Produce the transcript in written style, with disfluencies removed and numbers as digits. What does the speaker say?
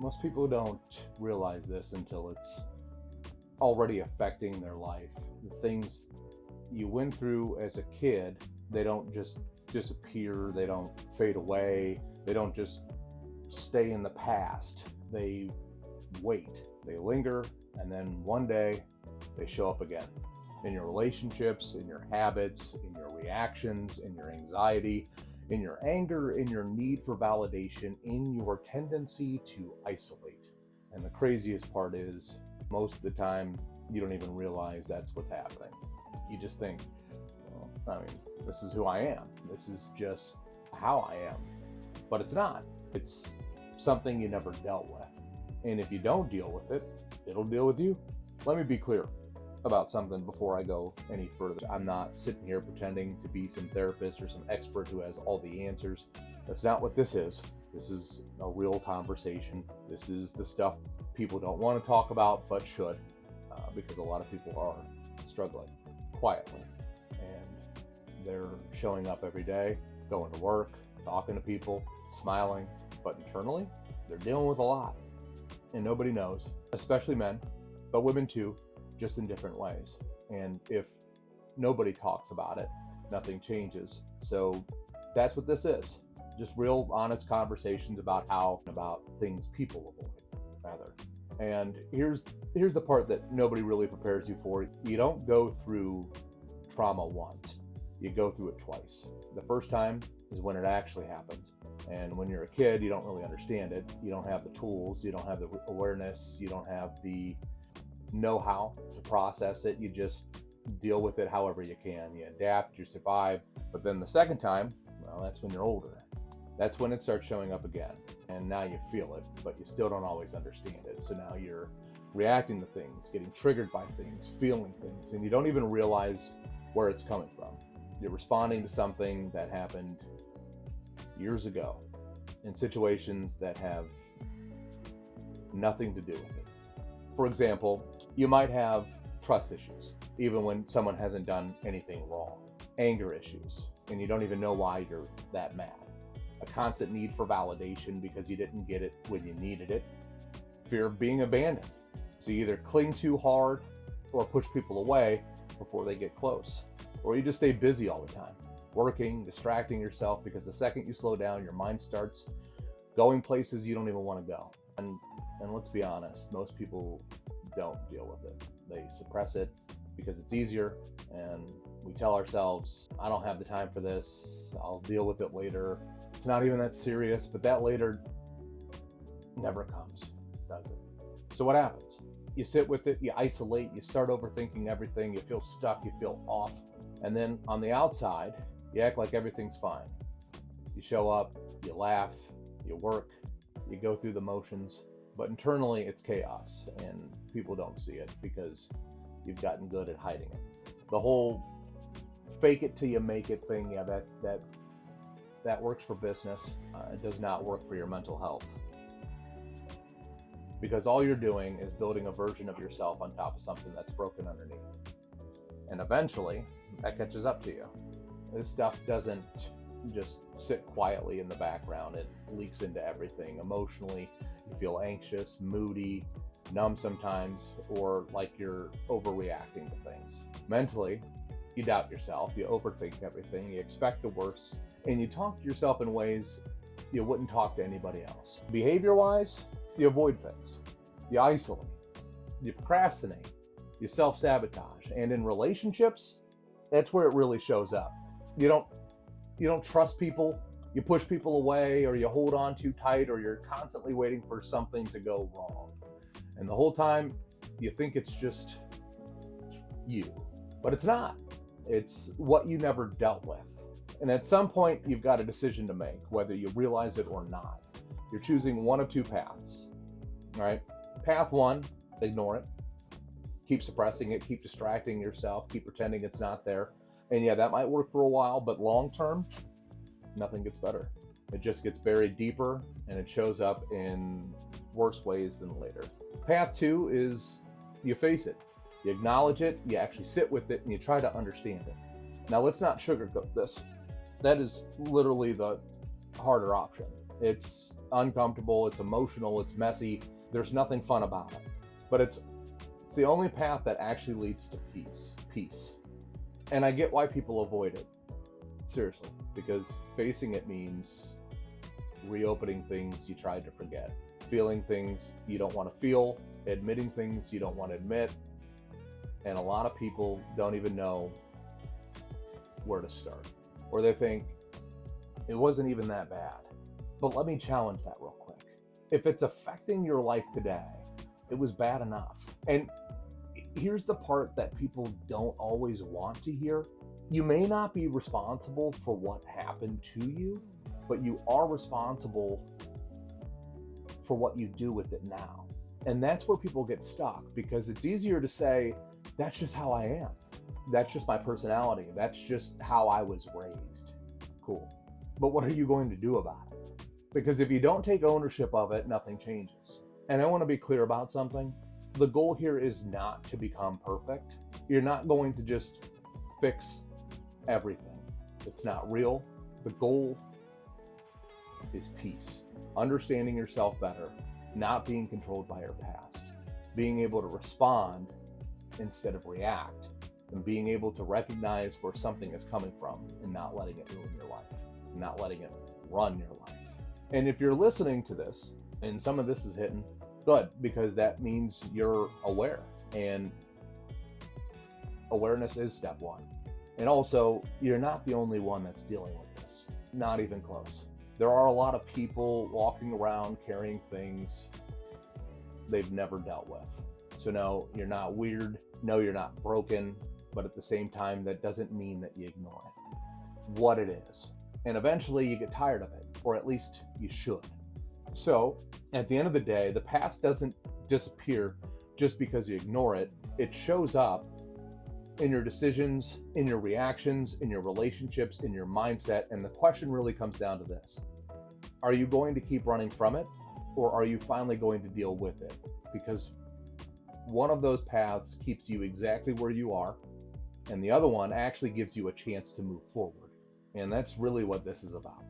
Most people don't realize this until it's already affecting their life. The things you went through as a kid, they don't just disappear, they don't fade away, they don't just stay in the past. They wait, they linger, and then one day they show up again. In your relationships, in your habits, in your reactions, in your anxiety, in your anger, in your need for validation, in your tendency to isolate. And the craziest part is, most of the time, you don't even realize that's what's happening. You just think, well, this is who I am. This is just how I am. But it's not. It's something you never dealt with. And if you don't deal with it, it'll deal with you. Let me be clear about something before I go any further. I'm not sitting here pretending to be some therapist or some expert who has all the answers. That's not what this is. This is a real conversation. This is the stuff people don't want to talk about but should, because a lot of people are struggling quietly, and they're showing up every day, going to work, talking to people, smiling, but internally they're dealing with a lot, and nobody knows, especially men, but women too, just in different ways. And if nobody talks about it, nothing changes. So that's what this is. Just real honest conversations about things people avoid, rather. And here's the part that nobody really prepares you for. You don't go through trauma once. You go through it twice. The first time is when it actually happens. And when you're a kid, you don't really understand it. You don't have the tools. You don't have the awareness. You don't have the know-how to process it. You just deal with it however you can. You adapt, you survive. But then the second time, well, that's when you're older. That's when it starts showing up again. And now you feel it, but you still don't always understand it. So now you're reacting to things, getting triggered by things, feeling things, and you don't even realize where it's coming from. You're responding to something that happened years ago in situations that have nothing to do with it. For example, you might have trust issues, even when someone hasn't done anything wrong. Anger issues, and you don't even know why you're that mad. A constant need for validation because you didn't get it when you needed it. Fear of being abandoned. So you either cling too hard or push people away before they get close. Or you just stay busy all the time, working, distracting yourself, because the second you slow down, your mind starts going places you don't even want to go. And let's be honest, most people don't deal with it. They suppress it because it's easier, and we tell ourselves, I don't have the time for this, I'll deal with it later. It's not even that serious, but that later never comes, does it? So what happens? You sit with it, you isolate, you start overthinking everything, you feel stuck, you feel off, and then on the outside, you act like everything's fine. You show up, you laugh, you work, you go through the motions, but internally it's chaos, and people don't see it because you've gotten good at hiding it. The whole fake it till you make it thing, yeah, that works for business. It does not work for your mental health, because all you're doing is building a version of yourself on top of something that's broken underneath, and eventually that catches up to you. This stuff doesn't just sit quietly in the background. It leaks into everything. Emotionally, you feel anxious, moody, numb sometimes, or like you're overreacting to things. Mentally, you doubt yourself, you overthink everything, you expect the worst, and you talk to yourself in ways you wouldn't talk to anybody else. Behavior-wise, you avoid things, you isolate, you procrastinate, you self-sabotage. And in relationships, that's where it really shows up. You don't trust people, you push people away, or you hold on too tight, or you're constantly waiting for something to go wrong. And the whole time, you think it's just you, but it's not. It's what you never dealt with. And at some point, you've got a decision to make, whether you realize it or not. You're choosing one of two paths, all right? Path one, ignore it. Keep suppressing it, keep distracting yourself, keep pretending it's not there. And yeah, that might work for a while, but long-term, nothing gets better. It just gets buried deeper, and it shows up in worse ways than later. Path two is you face it. You acknowledge it, you actually sit with it, and you try to understand it. Now, let's not sugarcoat this. That is literally the harder option. It's uncomfortable, it's emotional, it's messy. There's nothing fun about it. But it's the only path that actually leads to peace. Peace. And I get why people avoid it. Seriously, because facing it means reopening things you tried to forget, feeling things you don't want to feel, admitting things you don't want to admit. And a lot of people don't even know where to start. Or they think it wasn't even that bad. But let me challenge that real quick. If it's affecting your life today, it was bad enough. And here's the part that people don't always want to hear. You may not be responsible for what happened to you, but you are responsible for what you do with it now. And that's where people get stuck, because it's easier to say, that's just how I am. That's just my personality. That's just how I was raised. Cool. But what are you going to do about it? Because if you don't take ownership of it, nothing changes. And I want to be clear about something. The goal here is not to become perfect. You're not going to just fix everything. It's not real. The goal is peace. Understanding yourself better, not being controlled by your past, being able to respond instead of react, and being able to recognize where something is coming from and not letting it ruin your life, not letting it run your life. And if you're listening to this and some of this is hitting, good, because that means you're aware, and awareness is step one. And also, you're not the only one that's dealing with this, not even close. There are a lot of people walking around carrying things they've never dealt with. So no, you're not weird. No, you're not broken. But at the same time, that doesn't mean that you ignore it. What it is. And eventually you get tired of it, or at least you should. So at the end of the day, the past doesn't disappear just because you ignore it. It shows up in your decisions, in your reactions, in your relationships, in your mindset. And the question really comes down to this. Are you going to keep running from it, or are you finally going to deal with it? Because one of those paths keeps you exactly where you are, and the other one actually gives you a chance to move forward. And that's really what this is about.